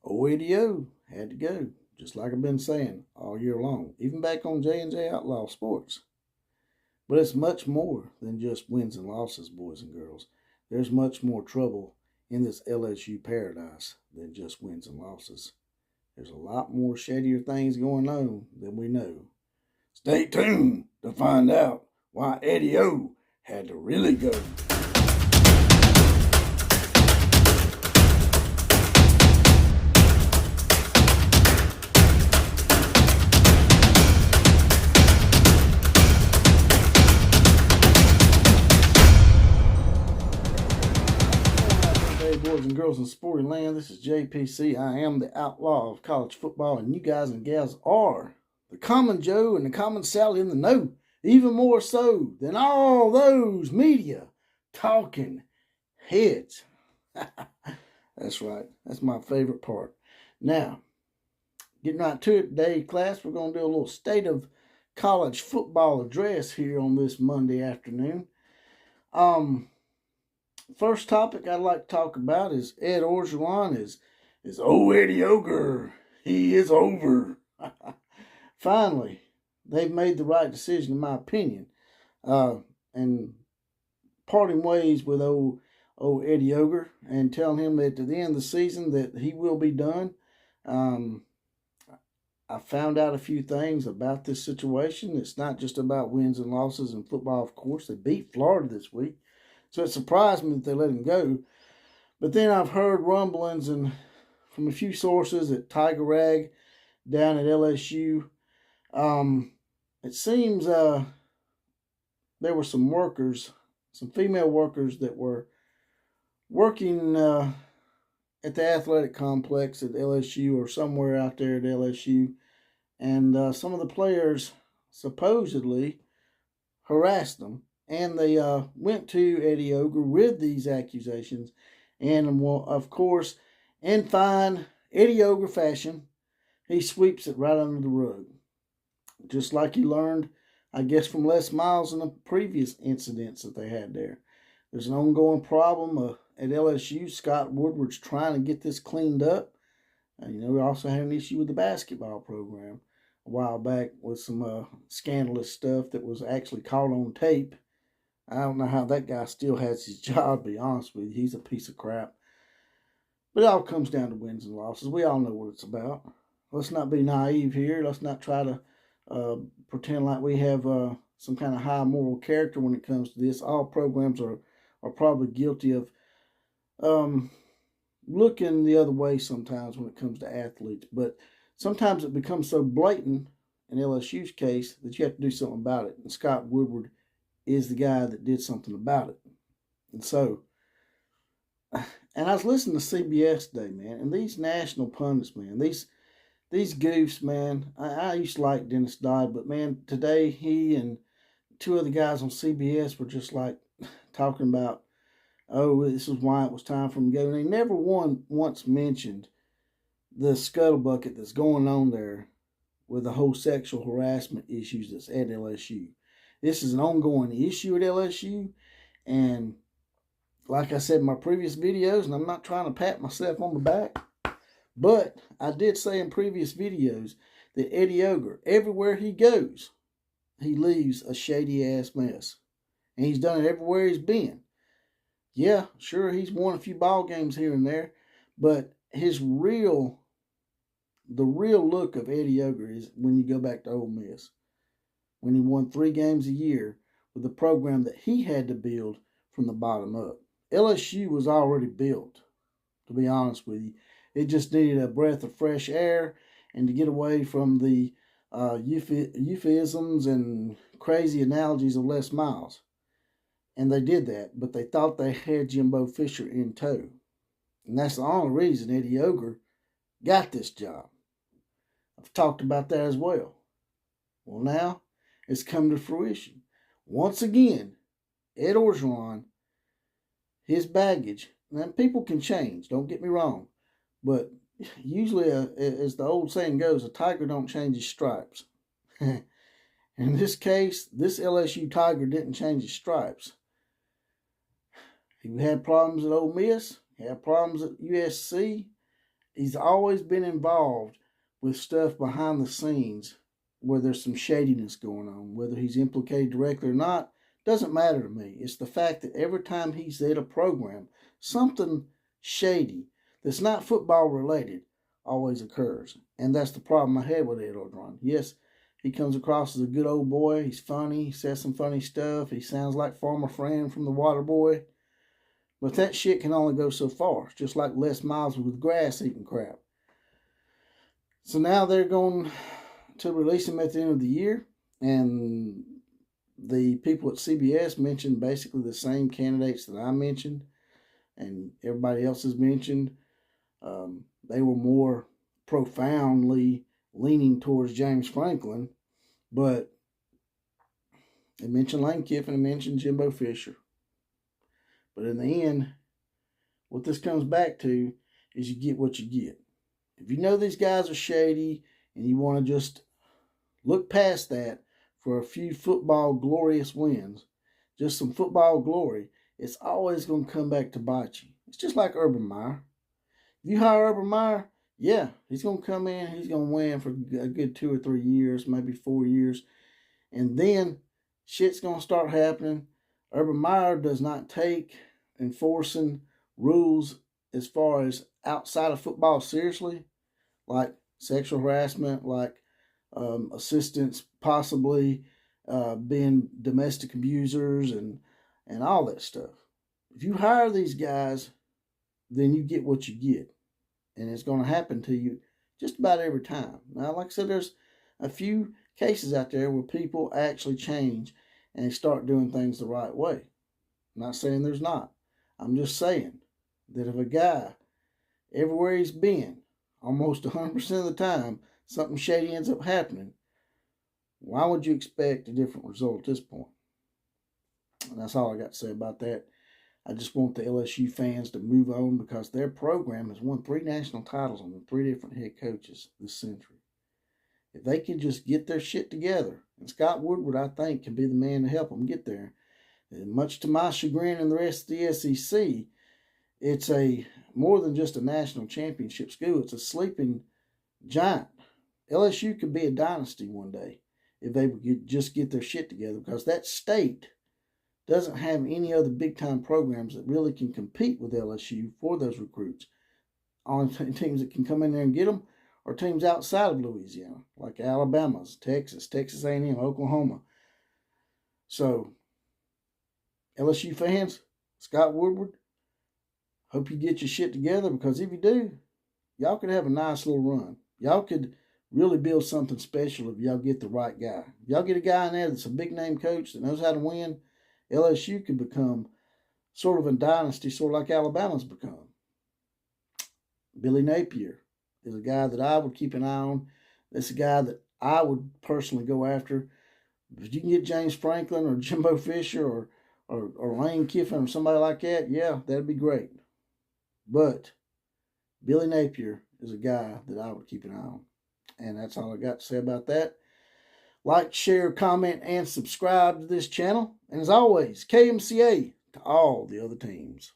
OADO had to go, just like I've been saying all year long, even back on J&J Outlaw Sports. But it's much more than just wins and losses, boys and girls. There's much more trouble in this LSU paradise than just wins and losses. There's a lot more shadier things going on than we know. Stay tuned to find out why Eddie O had to really go. Boys and girls in sporting land, this is JPC. I am the outlaw of college football, and you guys and gals are the common Joe and the common Sally in the know, even more so than all those media talking heads. That's right. That's my favorite part. Now, getting right to it today, class, we're going to do a little state of college football address here on this Monday afternoon. First topic I'd like to talk about is Ed Orgeron is Eddie Ogre. He is over. Finally, they've made the right decision, in my opinion. And parting ways with old Eddie Ogre and telling him that at the end of the season that he will be done. I found out a few things about this situation. It's not just about wins and losses in football, of course. They beat Florida this week. So it surprised me that they let him go. But then I've heard rumblings from a few sources at Tiger Rag down at LSU. It seems there were some workers, some female workers that were working at the athletic complex at LSU or somewhere out there at LSU. And some of the players supposedly harassed them. And they went to Eddie Ogre with these accusations. And, of course, in fine Eddie Ogre fashion, he sweeps it right under the rug. Just like he learned, I guess, from Les Miles and the previous incidents that they had there. There's an ongoing problem at LSU. Scott Woodward's trying to get this cleaned up. We also had an issue with the basketball program a while back with some scandalous stuff that was actually caught on tape. I don't know how that guy still has his job, to be honest with you. He's a piece of crap. But it all comes down to wins and losses. We all know what it's about. Let's not be naive here. Let's not try to pretend like we have some kind of high moral character when it comes to this. All programs are probably guilty of looking the other way sometimes when it comes to athletes. But sometimes it becomes so blatant, in LSU's case, that you have to do something about it. And Scott Woodward is the guy that did something about it. And so, and I was listening to CBS today, man, and these national pundits, man, these goofs, man, I used to like Dennis Dodd, but man, today he and two other guys on CBS were just like talking about, oh, this is why it was time for him to go. And they never once mentioned the scuttlebucket that's going on there with the whole sexual harassment issues that's at LSU. This is an ongoing issue at LSU, and like I said in my previous videos, and I'm not trying to pat myself on the back, but I did say in previous videos that Eddie Ogre, everywhere he goes, he leaves a shady-ass mess. And he's done it everywhere he's been. Yeah, sure, he's won a few ball games here and there, but the real look of Eddie Ogre is when you go back to Ole Miss, when he won 3 games a year with a program that he had to build from the bottom up. LSU was already built, to be honest with you. It just needed a breath of fresh air and to get away from the euphemisms and crazy analogies of Les Miles. And they did that, but they thought they had Jimbo Fisher in tow. And that's the only reason Eddie Ogre got this job. I've talked about that as well. Well, now it's come to fruition. Once again, Ed Orgeron, his baggage, and people can change, don't get me wrong, but usually, as the old saying goes, a tiger don't change his stripes. In this case, this LSU Tiger didn't change his stripes. He had problems at Ole Miss, he had problems at USC, he's always been involved with stuff behind the scenes where there's some shadiness going on. Whether he's implicated directly or not doesn't matter to me. It's the fact that every time he's at a program, something shady that's not football related always occurs. And that's the problem I had with Ed Orgeron. Yes, he comes across as a good old boy. He's funny. He says some funny stuff. He sounds like Farmer Fran from The Water Boy. But that shit can only go so far. It's just like Les Miles with grass eating crap. So now they're going to release him at the end of the year. And the people at CBS mentioned basically the same candidates that I mentioned and everybody else has mentioned. They were more profoundly leaning towards James Franklin, but they mentioned Lane Kiffin and mentioned Jimbo Fisher. But in the end, what this comes back to is you get what you get. If you know these guys are shady and you want to just look past that for a few football glorious wins, just some football glory, it's always going to come back to bite you. It's just like Urban Meyer. If you hire Urban Meyer, yeah, he's going to come in, he's going to win for a good 2 or 3 years, maybe 4 years. And then shit's going to start happening. Urban Meyer does not take enforcing rules as far as outside of football seriously, like sexual harassment, like assistants possibly being domestic abusers and all that stuff. If you hire these guys, then you get what you get. And it's going to happen to you just about every time. Now, like I said, there's a few cases out there where people actually change and they start doing things the right way. I'm not saying there's not. I'm just saying that if a guy, everywhere he's been, almost 100% of the time, something shady ends up happening, why would you expect a different result at this point? And that's all I got to say about that. I just want the LSU fans to move on because their program has won 3 national titles under 3 different head coaches this century. If they can just get their shit together, and Scott Woodward, I think, can be the man to help them get there. And much to my chagrin and the rest of the SEC, it's more than just a national championship school. It's a sleeping giant. LSU could be a dynasty one day if they would just get their shit together because that state doesn't have any other big-time programs that really can compete with LSU for those recruits. Only teams that can come in there and get them are teams outside of Louisiana, like Alabama's, Texas A&M, Oklahoma. So, LSU fans, Scott Woodward, hope you get your shit together because if you do, y'all could have a nice little run. Y'all could really build something special if y'all get the right guy. If y'all get a guy in there that's a big-name coach that knows how to win, LSU could become sort of a dynasty, sort of like Alabama's become. Billy Napier is a guy that I would keep an eye on. That's a guy that I would personally go after. If you can get James Franklin or Jimbo Fisher or Lane Kiffin or somebody like that, yeah, that'd be great. But Billy Napier is a guy that I would keep an eye on. And that's all I got to say about that. Like, share, comment, and subscribe to this channel. And as always, KMCA to all the other teams.